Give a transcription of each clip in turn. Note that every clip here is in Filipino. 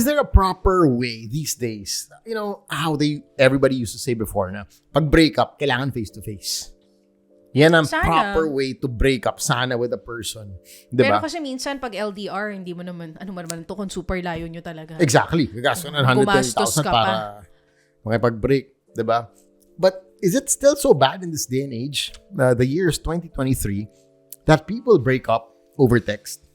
is there a proper way these days? You know, how everybody used to say before na, pag break up, kailangan face-to-face. Yan ang proper way to break up sana with a person. Diba? Pero kasi minsan, pag LDR, hindi mo naman, ano man to, kung super layo nyo talaga. Exactly. Gasto na 120,000 para makipag-break. Diba? But is it still so bad in this day and age, the year is 2023, that people break up over text?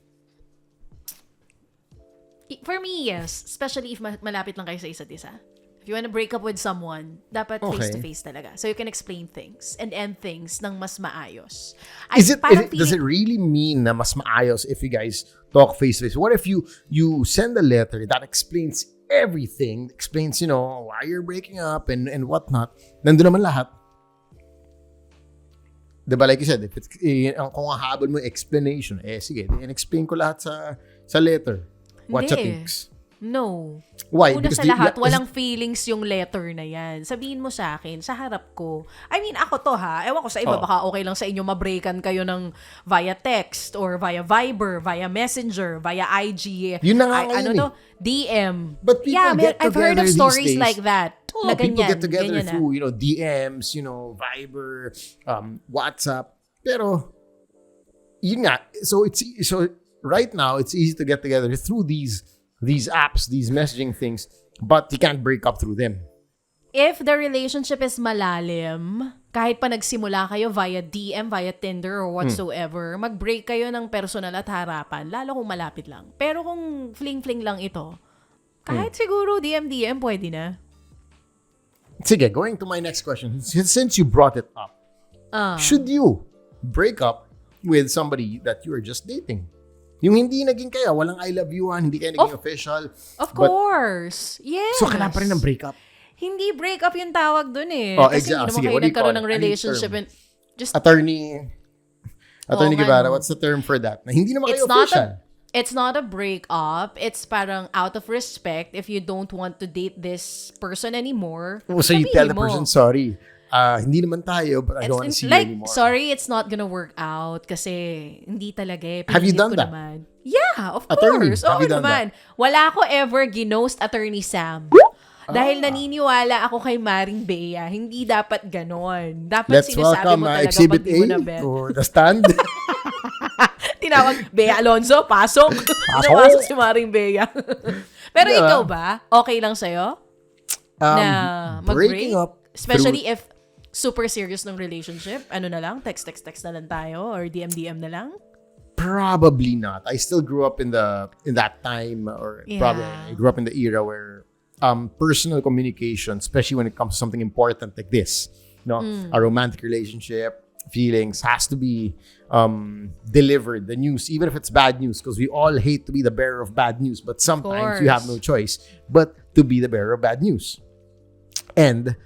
For me, yes. Especially if malapit lang kayo sa isa't isa. If you want to break up with someone, dapat face-to-face talaga. So you can explain things and end things ng mas maayos. Does it really mean na mas maayos if you guys talk face-to-face? What if you send a letter that explains everything, explains, you know, why you're breaking up and whatnot, nandun naman lahat? Diba, like you said, if it's, kung habol mo explanation, sige, in-explain ko lahat sa letter. What's things? No. Why? Una sa lahat, walang feelings yung letter na yan. Sabihin mo sa akin, sa harap ko. I mean, ako to ha. Ewan ko sa iba, baka okay lang sa inyo mabreakan kayo ng via text or via Viber, via Messenger, via IG. Yun na nga DM. But people I've heard of stories like that. Na people get together through, you know, DMs, you know, Viber, WhatsApp. Pero, yun nga. So right now, it's easy to get together through these apps, these messaging things, but you can't break up through them. If the relationship is malalim, kahit pa nagsimula kayo via DM, via Tinder, or whatsoever, mag-break kayo ng personal at harapan, lalo kung malapit lang. Pero kung fling-fling lang ito, kahit siguro DM, pwede na. Sige, going to my next question. Since you brought it up, should you break up with somebody that you are just dating? Yung hindi naging kaya, walang I love you-an, hindi kayo naging official. Of course. Yes. So, kailangan pa rin ng breakup? Hindi breakup yung tawag dun eh. Oh, kasi hindi naman kayo nagkaroon ng relationship. And just Attorney Guevara, what's the term for that? Na hindi naman kayo official. It's not a breakup. It's parang out of respect if you don't want to date this person anymore. So you tell the person, sorry. Hindi naman tayo, but I don't want to see you anymore. Sorry, it's not gonna work out kasi hindi talaga eh. Have you done that? Naman. Yeah, of attorney, course. Oo naman. Wala ako ever ginost Attorney Sam. Dahil naniniwala ako kay Maring Bea, hindi dapat ganon. Dapat sinasabi mo talaga pag di mo na bet. To the stand. Tinawag, Bea Alonzo, pasok. Pinapasok si Maring Bea. Pero ikaw ba? Okay lang sa'yo? Na mag-break? Especially if super serious ng relationship, ano na lang, text na lang tayo or DM na lang? Probably not. I still grew up in that time, or probably I grew up in the era where personal communication, especially when it comes to something important like this, you know, a romantic relationship, feelings, has to be delivered. The news, even if it's bad news, because we all hate to be the bearer of bad news, but sometimes you have no choice but to be the bearer of bad news. And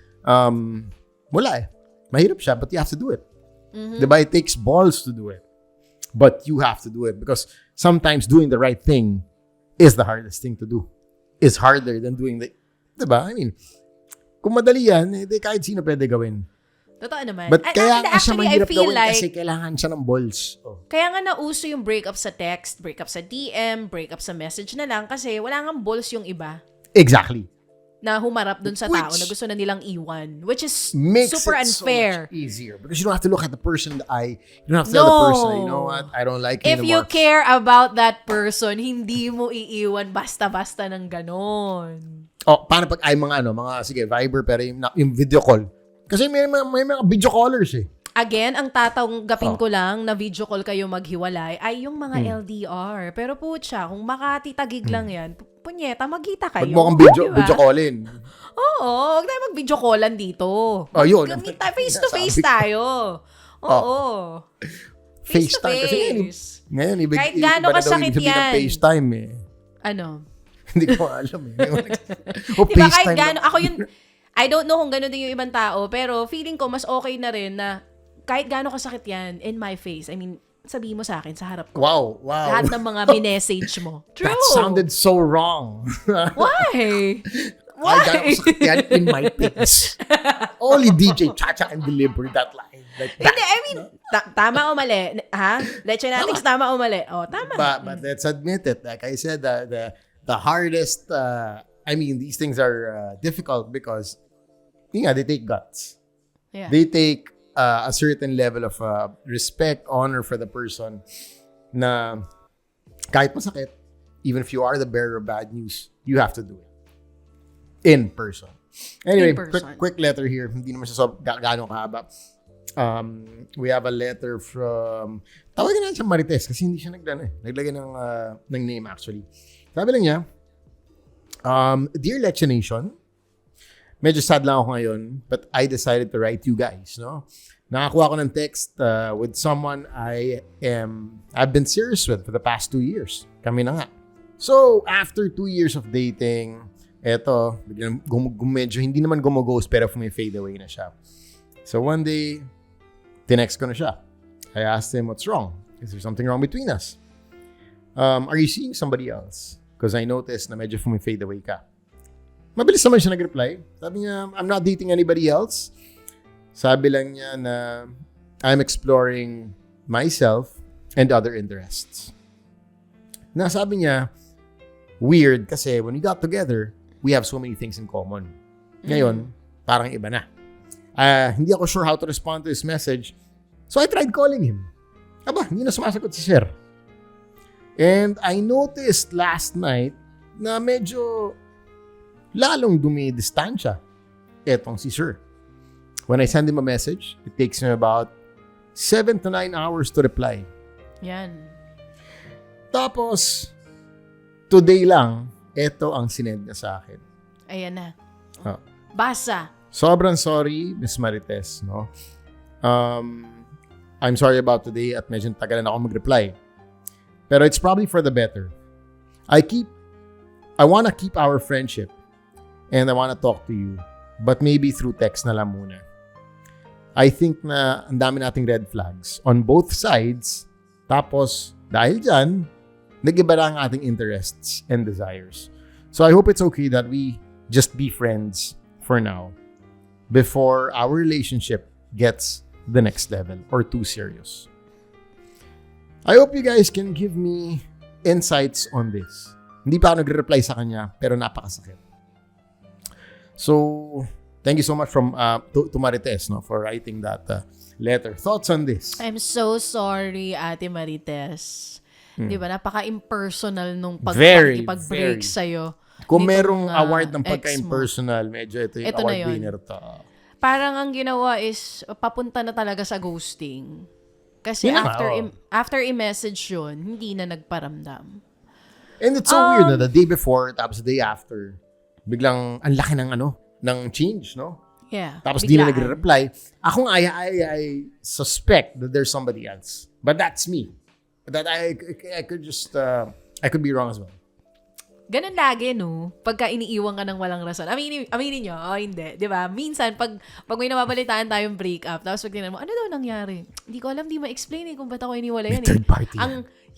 wala eh. Mahirap siya, but you have to do it. Diba? It takes balls to do it. But you have to do it because sometimes doing the right thing is the hardest thing to do. Is harder than doing diba? I mean, kung madali yan, kahit sino pwede gawin. Totoo naman. But kaya nga siya mahirap gawin like, kasi kailangan siya ng balls. Kaya nga nauso yung breakup sa text, breakup sa DM, breakup sa message na lang kasi wala nga balls yung iba. Exactly. Na humarap dun sa tao na gusto na nilang iwan. Which is makes super unfair. So much easier. Because you don't have to look at the person in the eye. You don't have to tell the person, you know what, I don't like you anymore. If you care about that person, hindi mo iiwan basta-basta ng ganon. Paano pag ay mga sige, Viber, pero yung video call. Kasi may mga video callers eh. Again, ang tatanggapin ko lang na video call kayo maghiwalay ay yung mga LDR. Pero putya, kung makatitagig lang yan, punyeta, magkita kayo. Huwag mo kang video callin. Oo, huwag tayo mag-video callan dito. Yun. Face-to-face tayo. Oo. FaceTime. Kasi ngayon, kahit gaano kasakit yan. FaceTime eh. Ano? Hindi ko alam eh. Diba kahit gaano, ako yun, I don't know kung gano'n din yung ibang tao, pero feeling ko mas okay na rin na kahit gaano kasakit yan, in my face. I mean, sabihin mo sa akin, sa harap ko. Wow. Lahat ng mga minessage mo. True. That sounded so wrong. Why? Gaano kasakit yan in my face. Only DJ Chacha can deliver that line. Like that. Hindi, I mean, tama o mali? Ha? Lecheng natin, tama o mali? Tama. But let's admit it. Like I said, the hardest, these things are difficult because, they take guts. Yeah. They take a certain level of respect, honor for the person na kahit masakit, even if you are the bearer of bad news, you have to do it. In person. Anyway, quick letter here. Hindi naman siya gano'ng kahaba. We have a letter from, tawagin natin siya Marites kasi hindi siya naglagay ng name actually. Sabi lang niya, Dear Lecheng Nation, medyo sad lang ako ngayon, but I decided to write you guys, no? Nakakuha ko ng text with someone I've been serious with for the past 2 years. Kami na nga. So, after 2 years of dating, eto, medyo hindi naman gumaghost pero fade away na siya. So, one day, tinext ko na siya. I asked him, what's wrong? Is there something wrong between us? Are you seeing somebody else? Because I noticed na medyo fade away ka. Mabilis naman siya nag-reply. Sabi niya, I'm not dating anybody else. Sabi lang niya na I'm exploring myself and other interests. Nasabi niya, weird kasi when we got together, we have so many things in common. Ngayon, parang iba na. Hindi ako sure how to respond to his message. So I tried calling him. Aba, hindi na sumasagot si Sir. And I noticed last night na medyo lalong dumidistansya etong si Sir. When I send him a message, it takes him about 7 to 9 hours to reply. Yan. Tapos, today lang, eto ang sinend niya sa akin. Ayan na. Oh. Basa. Sobrang sorry, Miss Marites, no? I'm sorry about today at medyo tagalan ako mag-reply. Pero it's probably for the better. I wanna keep our friendship and I wanna talk to you, but maybe through text na lang muna. I think na ang dami nating red flags on both sides. Tapos, dahil dyan, nag-iba na ang ating interests and desires. So I hope it's okay that we just be friends for now before our relationship gets the next level or too serious. I hope you guys can give me insights on this. Hindi pa ako nagre-reply sa kanya, pero napakasakit. So, thank you so much from to Marites, no, for writing that letter. Thoughts on this? I'm so sorry, Ate Marites. Di ba? Napaka-impersonal nung pag-ibig sa'yo. Kung merong award ng pagka-impersonal, medyo ito yung award winner to. Parang ang ginawa is papunta na talaga sa ghosting. Kasi after i-message yun, hindi na nagparamdam. And it's so weird na the day before, tapos the day after, biglang ang laki ng change, no? Yeah. Tapos di na nagre-reply. Ako nga, I suspect that there's somebody else. But that's me. That I could just, I could be wrong as well. Ganun lagi, no? Pagka iniiwan ka ng walang rason. Aminin nyo, hindi. Di ba? Minsan, pag may nababalitaan tayong breakup, tapos pag tinanong mo, ano daw nangyari? Hindi ko alam, di ma-explain kung ba't ako iniwala yan. Third party.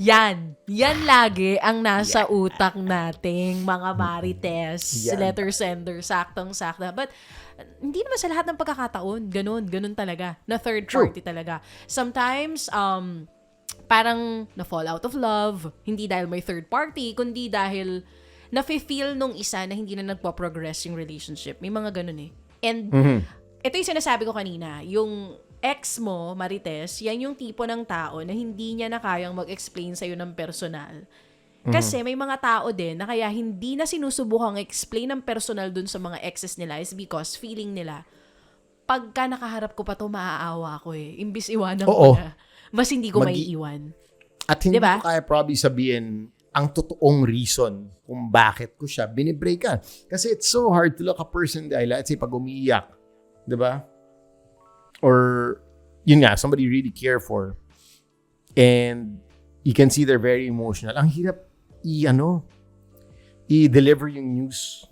Yan lagi ang nasa utak nating mga Marites, letter sender, saktong-sakta. But, hindi naman sa lahat ng pagkakataon. Ganun talaga. Na third party talaga. Sometimes, parang na-fall out of love, hindi dahil may third party, kundi dahil nafe-feel nung isa na hindi na nagpo-progress yung relationship. May mga ganun eh. And ito yung sinasabi ko kanina, yung ex mo, Marites, yan yung tipo ng tao na hindi niya na kayang mag-explain sa'yo ng personal. Kasi may mga tao din na kaya hindi na sinusubukang explain ng personal dun sa mga exes nila is because feeling nila, pagka nakaharap ko pa to, maaawa ko eh. Imbis iwanan ko na. Mas hindi ko maiiwan. At hindi ko kaya probably sabihin ang totoong reason kung bakit ko siya binibreakan. Kasi it's so hard to look a person dahil, let's say, pag umiiyak, di ba? Or, yun nga, somebody you really care for. And you can see they're very emotional. Ang hirap i-deliver yung news.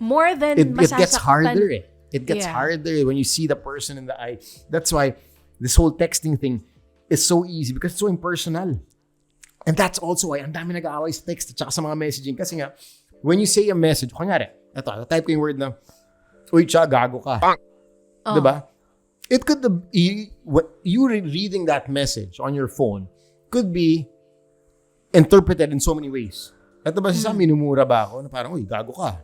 More than it gets harder eh. It gets harder when you see the person in the eye. That's why this whole texting thing is so easy because it's so impersonal. And that's also why ang dami nag-aaway sa text at saka sa mga messaging. Kasi nga, when you say a message, kunyari, type ko yung word na, uy, Cha, gago ka. Diba? It could be, you reading that message on your phone could be interpreted in so many ways. Ito ba si Sam, minumura ba ako? Na parang, uy, gago ka.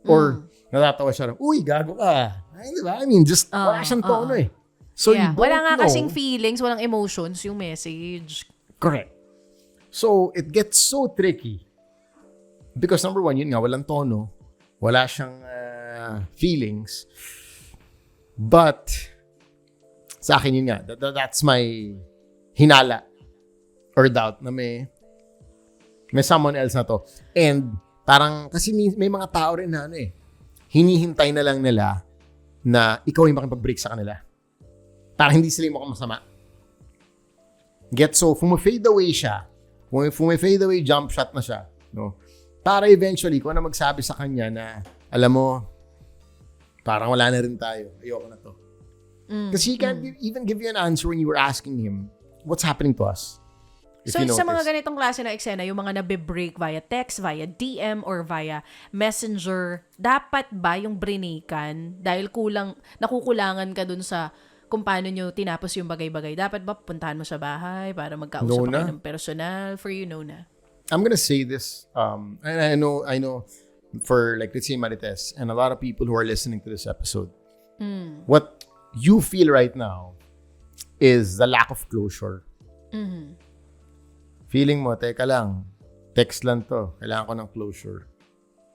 Or, natatawa siya, uy, gago ka. Ay, di ba? I mean, just, wala siyang tono eh. So, you don't wala nga know. kasing feelings, walang emotions yung message. Correct. So, it gets so tricky. Because number one, yun nga, walang tono. Wala siyang feelings. But, sa akin yun nga, that's my hinala or doubt na may someone else na to. And, parang, kasi may mga tao rin na hinihintay na lang nila na ikaw yung makipag-break sa kanila. Parang hindi sila yung mukhang masama. So, fade away siya. Fade away, jump shot na siya. No? Para eventually, kung ano magsabi sa kanya na, alam mo, parang wala na rin tayo. Ayoko na to. Kasi he can't even give you an answer when you were asking him, what's happening to us? So, sa mga ganitong klase na eksena, yung mga nabe-break via text, via DM, or via messenger, dapat ba yung brinikan dahil nakukulangan ka dun sa kung paano nyo tinapos yung bagay-bagay? Dapat ba puntahan mo sa bahay para magkausap kayo ng personal? For you, no na. I'm gonna say this, and I know, for like, let's say Marites, and a lot of people who are listening to this episode, what you feel right now is the lack of closure. Feeling mo, teka lang, text lang to, kailangan ko ng closure.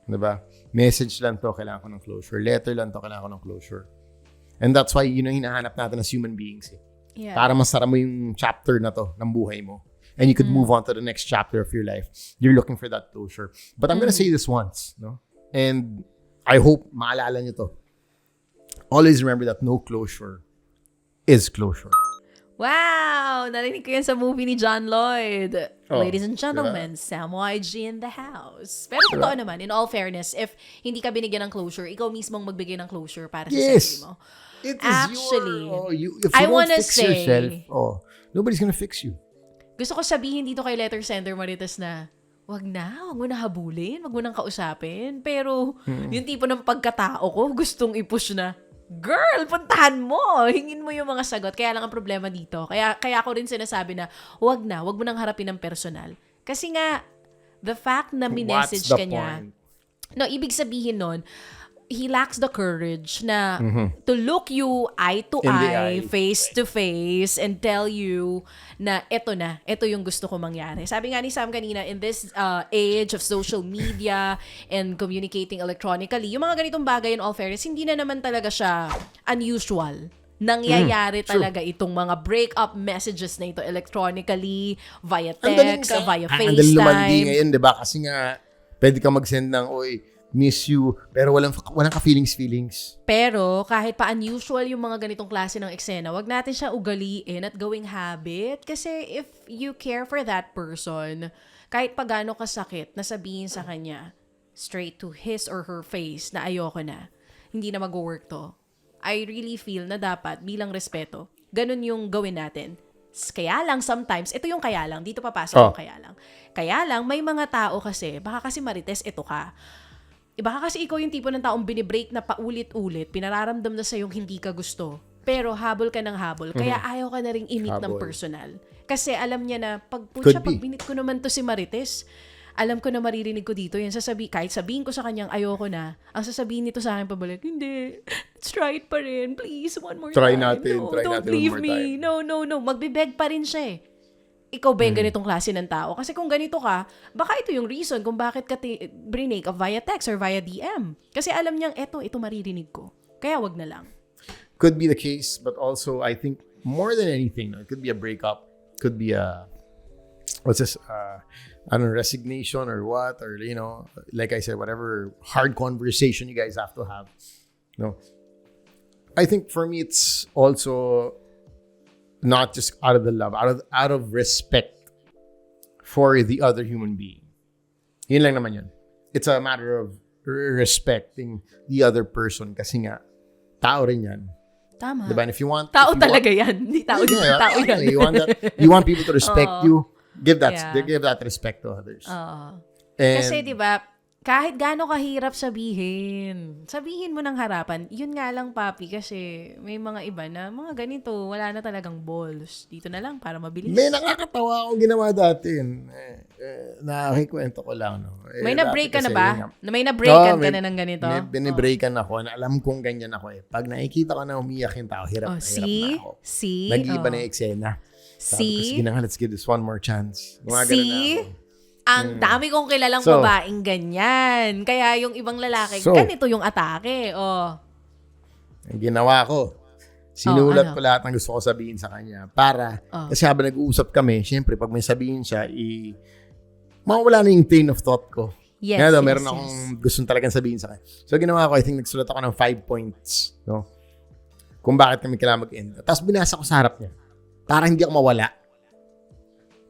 Diba? Message lang to, kailangan ko ng closure. Letter lang to, kailangan ko ng closure. And that's why, yun ang hinahanap natin as human beings. Yeah. Para masara mo yung chapter na to ng buhay mo. And you could move on to the next chapter of your life. You're looking for that closure. But I'm gonna say this once, no? And I hope maalala nyo to. Always remember that no closure is closure. Wow! Narinig ko yan sa movie ni John Lloyd. Ladies and gentlemen, diba? Sam YG in the house. Pero totoo naman, in all fairness, if hindi ka binigyan ng closure, ikaw mismong magbigay ng closure para sa sarili mo. It is actually, if you don't fix yourself, nobody's gonna fix you. Gusto ko sabihin dito kay letter sender Marites na, wag mo na habulin, wag mo nang kausapin. Pero, yung tipo ng pagkatao ko, gustong i-push na, girl, puntahan mo. Hingin mo yung mga sagot. Kaya lang ang problema dito. Kaya ako rin sinasabi na, wag mo nang harapin ng personal. Kasi nga, the fact na minessage ka niya, ibig sabihin nun, he lacks the courage na to look you eye to eye, face to face, and tell you na ito yung gusto ko mangyari. Sabi nga ni Sam kanina, in this age of social media and communicating electronically, yung mga ganitong bagay in all fairness, hindi na naman talaga siya unusual. Nangyayari talaga itong mga break-up messages na ito electronically, via text, via FaceTime. Ang dali lumandi ngayon, diba? Kasi nga, pwede ka mag-send ng, miss you, pero walang ka-feelings. Pero kahit pa unusual yung mga ganitong klase ng eksena, wag natin siya ugaliin at gawing habit. Kasi if you care for that person, kahit pa gaano kasakit na sabihin sa kanya, straight to his or her face na ayoko na, hindi na mag-work to. I really feel na dapat bilang respeto, ganun yung gawin natin. Kaya lang sometimes, ito yung kaya lang, dito papasok yung kaya lang. Kaya lang, may mga tao kasi, baka kasi Marites, ito ka. Baka kasi ikaw yung tipo ng taong binibreak na paulit-ulit, pinararamdam na sa'yong hindi ka gusto. Pero habol ka ng habol, kaya ayaw ka na ring i-meet ng personal. Kasi alam niya na, pag binit ko naman to si Marites, alam ko na maririnig ko dito yan. Kahit sabihin ko sa kanyang ayoko na, ang sasabihin nito sa akin pabalik, hindi, let's try it pa rin. Please, one more time. Don't leave me. No. Magbibeg pa rin siya eh. Ikaw ba yung ganitong klase ng tao? Kasi kung ganito ka, baka ito yung reason kung bakit ka brinake via text or via DM. Kasi alam niyang, ito maririnig ko. Kaya wag na lang. Could be the case, but also, I think, more than anything, it could be a breakup, could be a, resignation or what, or, like I said, whatever hard conversation you guys have to have. I think for me, it's also not just out of the love, out of respect for the other human being. Yun lang naman yun. It's a matter of respecting the other person kasi nga, tao rin yan. Tama. Diba? And if you want... Talaga yan. Hindi tao yan. You want people to respect you, give that respect to others. Kasi diba, kahit gaano kahirap sabihin mo ng harapan, yun nga lang papi kasi may mga iba na mga ganito, wala na talagang balls. Dito na lang para mabilis. May nakakatawa akong ginawa dati. Nakikwento ko lang, no? May na-break ka na kasi, ba? May na-breakan ka na ng ganito? May binibreakan ako na alam kong ganyan ako eh. Pag nakikita ko na umiyak yung tao, hirap na ako. Nag-iiba na yung eksena. Sige na nga, let's give this one more chance. Ang dami kong kilalang babaeng ganyan. Kaya yung ibang lalaki, ganito yung atake. Ang ginawa ko, sinulat ko lahat ng gusto ko sabihin sa kanya para, kasi habang nag-uusap kami, syempre, pag may sabihin siya, mawala na yung train of thought ko. Yes, meron akong gustong talagang sabihin sa kanya. So, ginawa ko, I think nagsulat ako ng 5 points, no? Kung bakit kami kailangan mag-end. Tapos binasa ko sa harap niya. Para hindi ako mawala.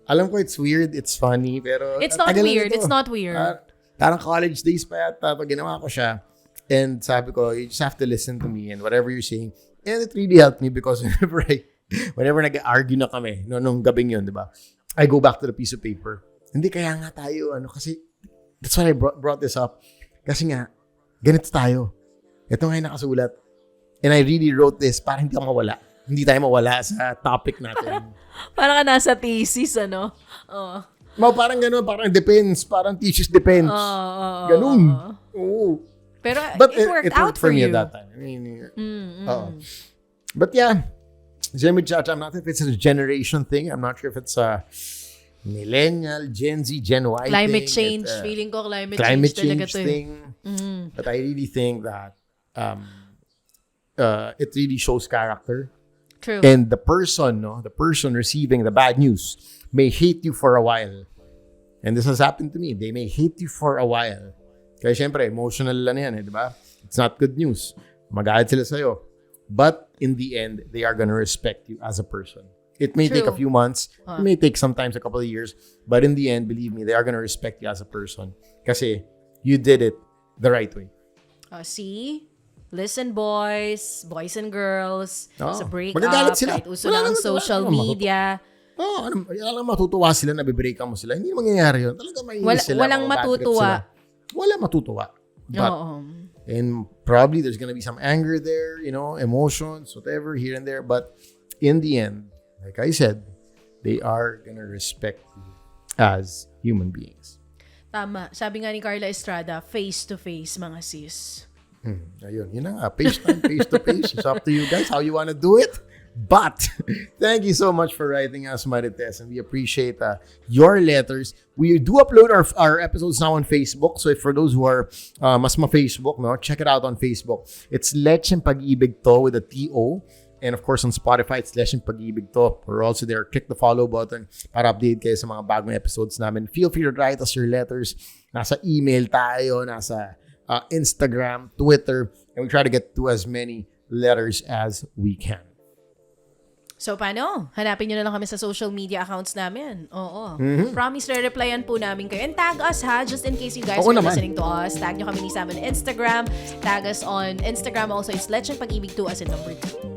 Alam ko, it's weird, it's funny, pero... It's not weird, it's not weird. Parang college days pa yata, pag ginawa ko siya. And sabi ko, you just have to listen to me and whatever you're saying. And it really helped me because whenever nag-argue na kami, nung gabing yun, di ba? I go back to the piece of paper. Hindi kaya nga tayo, kasi, that's why I brought this up. Kasi nga, ganito tayo. Ito nga yung nakasulat. And I really wrote this para hindi ako mawala. Hindi tayo mawala sa topic natin. Parang ka nasa thesis, Parang gano'n, parang depends. Parang thesis depends. Ganun. Oo. But it worked out for you. At that time. I mean, but yeah, same with Chacha. I'm not sure if it's a generation thing. I'm not sure if it's a millennial, Gen Z, Gen Y climate thing. change. Feeling ko climate change thing. But I really think that it really shows character. True. And the person receiving the bad news may hate you for a while. And this has happened to me. They may hate you for a while. Kaya syempre, emotional lang yan, di ba? It's not good news. Magalit sila sa'yo. But in the end, they are gonna respect you as a person. It may take a few months. It may take sometimes a couple of years. But in the end, believe me, they are gonna respect you as a person. Kasi you did it the right way. See? Listen, boys and girls. Sa breakup, kahit uso na ang social media. Alam matutuwa sila na bibreakan mo sila. Hindi mangyayari yun. Talaga mainis sila. Walang matutuwa. Wala matutuwa. But, and probably there's gonna be some anger there, emotions, whatever, here and there. But in the end, like I said, they are gonna respect you as human beings. Tama. Sabi nga ni Carla Estrada, face-to-face, mga sis. Ayun, yun na nga. Face-to-face. It's up to you guys how you wanna do it. But thank you so much for writing us, Marites, and we appreciate your letters. We do upload our episodes now on Facebook. So if for those who are mas ma-Facebook, check it out on Facebook. It's Lecheng Pag-ibig to with a T-O. And of course on Spotify, it's Lecheng Pag-ibig to. We're also there. Click the follow button para update kayo sa mga bagong episodes namin. Feel free to write us your letters. Nasa email tayo, nasa Instagram, Twitter, and we try to get to as many letters as we can. So, paano? Hanapin nyo na lang kami sa social media accounts namin. Oo. Promise, re-replyan po namin kayo. And tag us, just in case you guys are listening to us. Tag nyo kami ni Sam on Instagram. Tag us on Instagram also. It's Lecheng Pag-ibig 2 as in number 2.